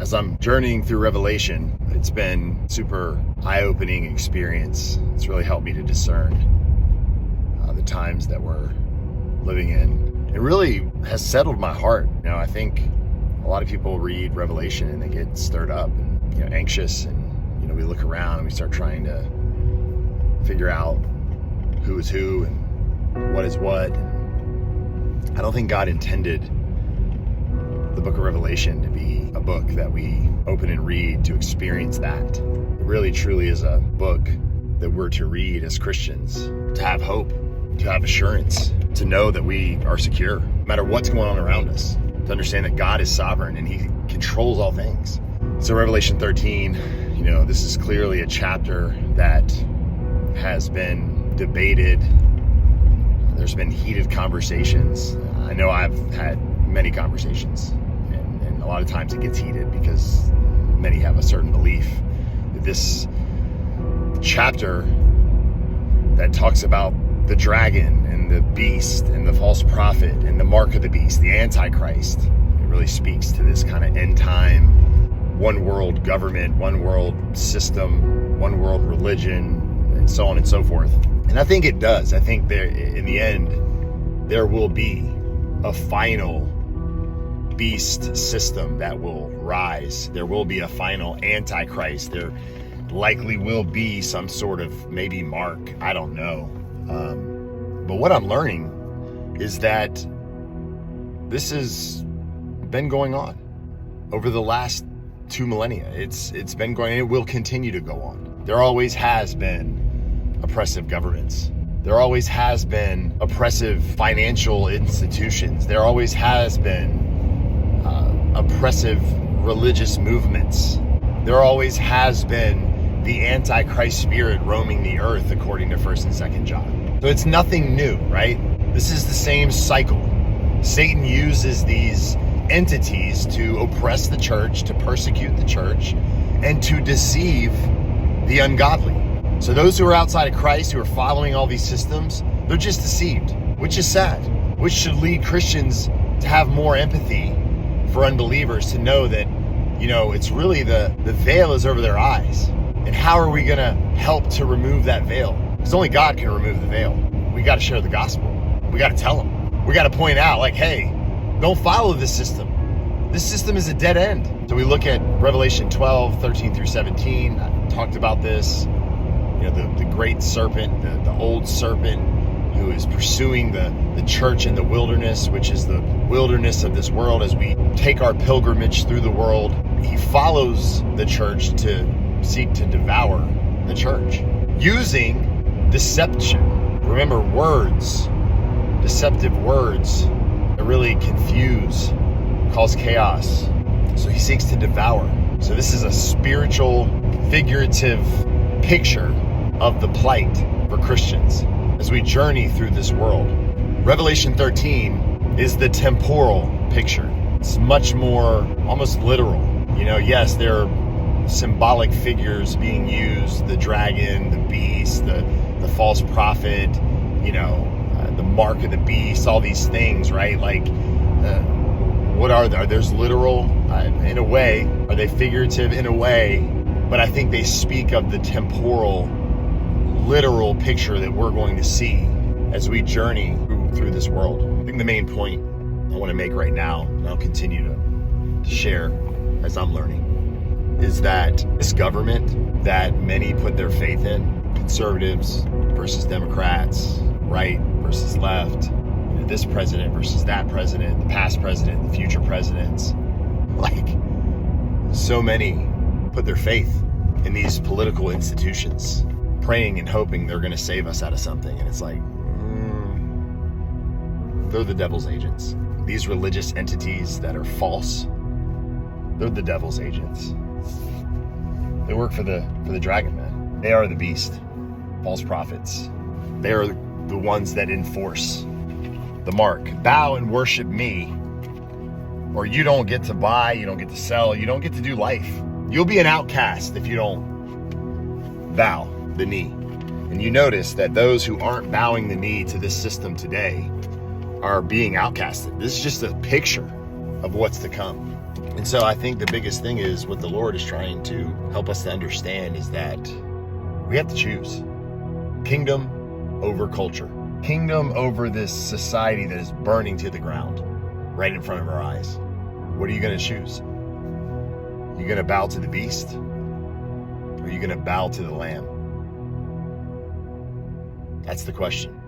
As I'm journeying through Revelation, it's been super eye-opening experience. It's really helped me to discern the times that we're living in. It really has settled my heart. I think a lot of people read Revelation and they get stirred up and anxious, and we look around and we start trying to figure out who is who and what is what. I don't think God intended the book of Revelation to be a book that we open and read to experience that. It really truly is a book that we're to read as Christians, to have hope, to have assurance, to know that we are secure, no matter what's going on around us, to understand that God is sovereign and He controls all things. So Revelation 13, this is clearly a chapter that has been debated. There's been heated conversations. I know I've had many conversations, and a lot of times it gets heated because many have a certain belief that this chapter that talks about the dragon and the beast and the false prophet and the mark of the beast, the Antichrist, it really speaks to this kind of end time, one world government, one world system, one world religion, and so on and so forth. And I think it does. I think there, in the end, there will be a final beast system that will rise. There will be a final Antichrist. There likely will be some sort of maybe mark. I don't know. But what I'm learning is that this has been going on over the last 2 millennia. It's been going, and it will continue to go on. There always has been oppressive governments. There always has been oppressive financial institutions. There always has been oppressive religious movements. There always has been the Antichrist spirit roaming the earth, according to 1st and 2nd John. So it's nothing new, right? This is the same cycle. Satan uses these entities to oppress the church, to persecute the church, and to deceive the ungodly. So those who are outside of Christ, who are following all these systems, they're just deceived, which is sad, which should lead Christians to have more empathy for unbelievers, to know that, it's really the veil is over their eyes. And how are we going to help to remove that veil? Because only God can remove the veil. We got to share the gospel. We got to tell them. We got to point out, hey, don't follow this system. This system is a dead end. So we look at Revelation 12, 13 through 17. I talked about this. The great serpent, the old serpent who is pursuing the church in the wilderness, which is the wilderness of this world as we take our pilgrimage through the world. He follows the church to seek to devour the church using deception. Remember, words, deceptive words that really confuse, cause chaos. So he seeks to devour. So this is a spiritual, figurative picture of the plight for Christians as we journey through this world. Revelation 13 is the temporal picture. It's much more almost literal. Yes, there are symbolic figures being used, the dragon, the beast, the false prophet, the mark of the beast, all these things, right? What are they? Are those literal? In a way. Are they figurative? In a way. But I think they speak of the temporal, literal picture that we're going to see as we journey through this world. I think the main point I want to make right now, and I'll continue to share as I'm learning, is that this government that many put their faith in, conservatives versus Democrats, right versus left, this president versus that president, the past president, the future presidents, so many put their faith in these political institutions, praying and hoping they're going to save us out of something. And it's they're the devil's agents. These religious entities that are false, they're the devil's agents. They work for the dragon, man. They are the beast, false prophets. They are the ones that enforce the mark. Bow and worship me, or you don't get to buy, you don't get to sell, you don't get to do life. You'll be an outcast if you don't bow the knee. And you notice that those who aren't bowing the knee to this system today are being outcasted. This is just a picture of what's to come. And so I think the biggest thing is what the Lord is trying to help us to understand is that we have to choose kingdom over culture, kingdom over this society that is burning to the ground right in front of our eyes. What are you going to choose? You going to bow to the beast, or are you going to bow to the Lamb? That's the question.